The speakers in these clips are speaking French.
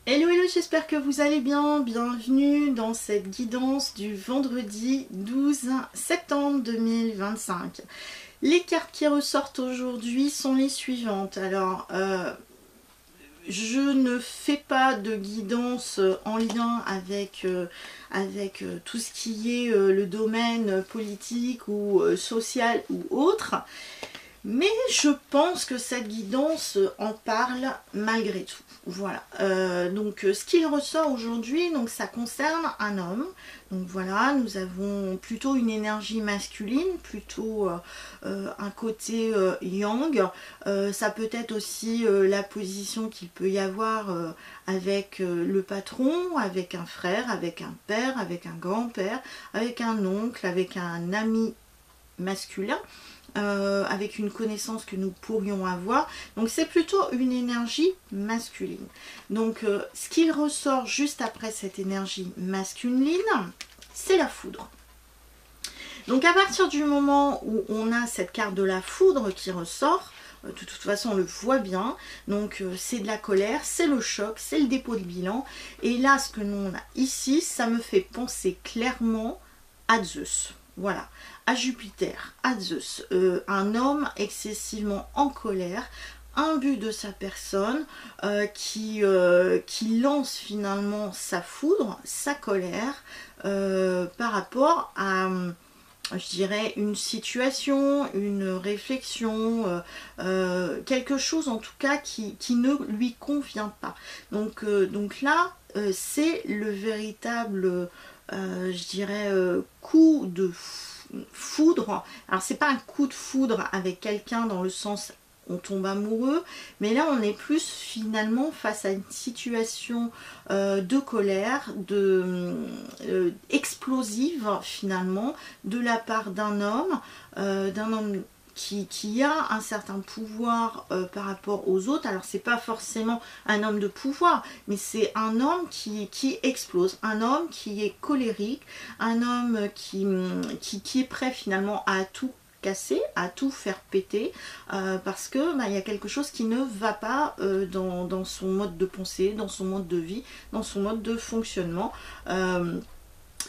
Hello hello, j'espère que vous allez bien. Bienvenue dans cette guidance du vendredi 12 septembre 2025. Les cartes qui ressortent aujourd'hui sont les suivantes. Alors, je ne fais pas de guidance en lien avec, tout ce qui est le domaine politique ou social ou autre. Mais je pense que cette guidance en parle malgré tout. Voilà. Donc ce qu'il ressort aujourd'hui, donc ça concerne un homme. Donc voilà, nous avons plutôt une énergie masculine, plutôt un côté yang. Ça peut être aussi la position qu'il peut y avoir avec le patron, avec un frère, avec un père, avec un grand-père, avec un oncle, avec un ami masculin. Avec une connaissance que nous pourrions avoir. Donc c'est plutôt une énergie masculine. Donc ce qui ressort juste après cette énergie masculine, c'est la foudre. Donc à partir du moment où on a cette carte de la foudre qui ressort, de toute façon on le voit bien, donc c'est de la colère, c'est le choc, c'est le dépôt de bilan. Et là ce que nous on a ici, ça me fait penser clairement à Zeus. Voilà, à Jupiter, à Zeus, un homme excessivement en colère, imbu de sa personne, qui lance finalement sa foudre, sa colère, par rapport à, je dirais, une situation, une réflexion, quelque chose en tout cas qui ne lui convient pas. Donc là, c'est le véritable... je dirais coup de foudre. Alors c'est pas un coup de foudre avec quelqu'un dans le sens on tombe amoureux, mais là on est plus finalement face à une situation de colère, explosive finalement de la part d'un homme qui a un certain pouvoir par rapport aux autres. Alors c'est pas forcément un homme de pouvoir, mais c'est un homme qui explose, un homme qui est colérique, un homme qui est prêt finalement à tout casser, à tout faire péter, parce que il y a quelque chose qui ne va pas dans son mode de pensée, dans son mode de vie, dans son mode de fonctionnement.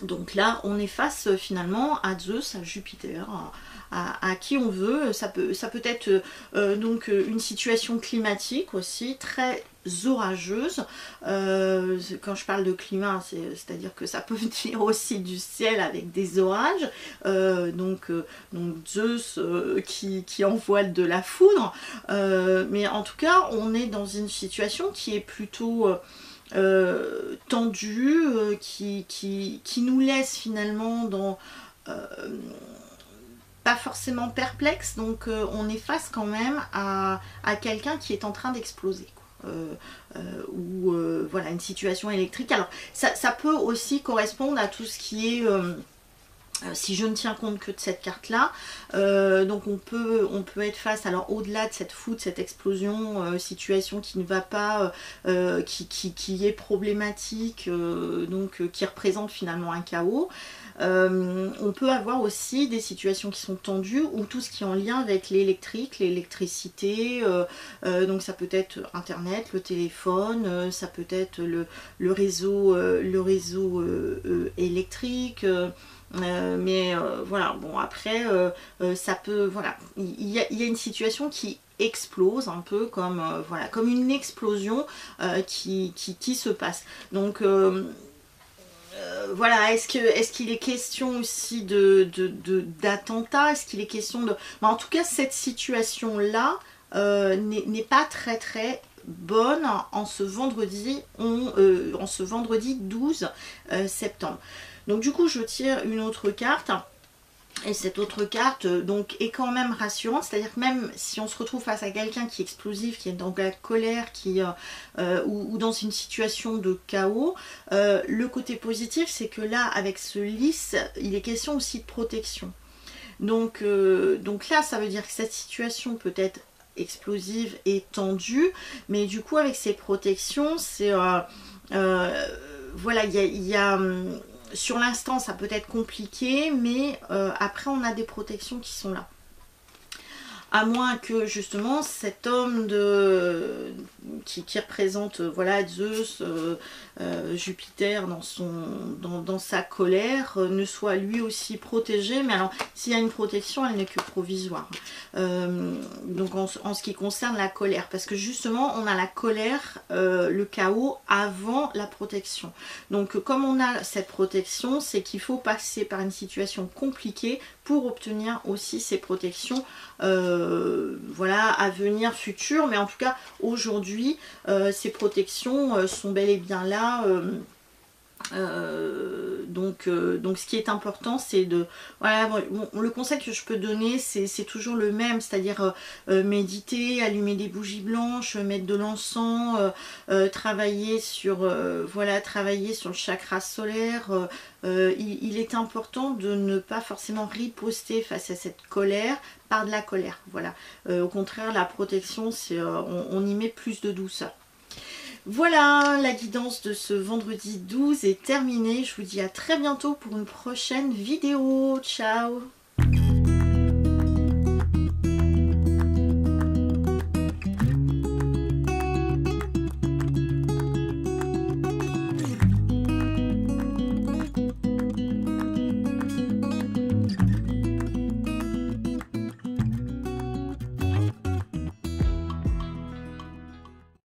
Donc là on est face finalement à Zeus, à Jupiter, à qui on veut. Ça peut être donc une situation climatique aussi très orageuse. Quand je parle de climat, c'est-à-dire que ça peut venir aussi du ciel avec des orages. Donc Zeus qui envoie de la foudre. Mais en tout cas, on est dans une situation qui est plutôt... tendu, qui nous laisse finalement dans pas forcément perplexe, donc on est face quand même à quelqu'un qui est en train d'exploser, ou voilà, une situation électrique. Alors ça peut aussi correspondre à tout ce qui est si je ne tiens compte que de cette carte là, donc on peut être face, alors au-delà de cette foudre, cette explosion, situation qui ne va pas, qui est problématique, donc qui représente finalement un chaos. On peut avoir aussi des situations qui sont tendues ou tout ce qui est en lien avec l'électrique, l'électricité, donc ça peut être internet, le téléphone, ça peut être le réseau électrique. Voilà, bon après ça peut, voilà, il y a une situation qui explose un peu comme voilà, comme une explosion qui se passe. Donc voilà, est-ce qu'il est question aussi d'attentat, est-ce qu'il est question de... Mais en tout cas, cette situation-là n'est pas très très bonne en ce vendredi 12 septembre. Donc du coup, je tire une autre carte. Et cette autre carte donc est quand même rassurante, c'est-à-dire que même si on se retrouve face à quelqu'un qui est explosif, qui est dans la colère, ou dans une situation de chaos, le côté positif c'est que là avec ce lys, il est question aussi de protection. Donc là ça veut dire que cette situation peut être explosive et tendue, mais du coup avec ces protections, c'est voilà, il y a sur l'instant ça peut être compliqué, mais après on a des protections qui sont là. à moins que justement cet homme qui représente voilà, Zeus, Jupiter dans sa colère, ne soit lui aussi protégé. Mais alors s'il y a une protection, elle n'est que provisoire. Donc en ce qui concerne la colère, parce que justement on a la colère, le chaos avant la protection. Donc comme on a cette protection, c'est qu'il faut passer par une situation compliquée pour obtenir aussi ces protections, voilà, à venir, futures. Mais en tout cas aujourd'hui, ces protections sont bel et bien là. Donc ce qui est important, c'est de voilà, bon, le conseil que je peux donner, c'est toujours le même, c'est-à-dire méditer, allumer des bougies blanches, mettre de l'encens, travailler sur voilà, travailler sur le chakra solaire. Il est important de ne pas forcément riposter face à cette colère par de la colère, voilà. Au contraire, la protection, c'est on y met plus de douceur. Voilà, la guidance de ce vendredi 12 est terminée. Je vous dis à très bientôt pour une prochaine vidéo. Ciao!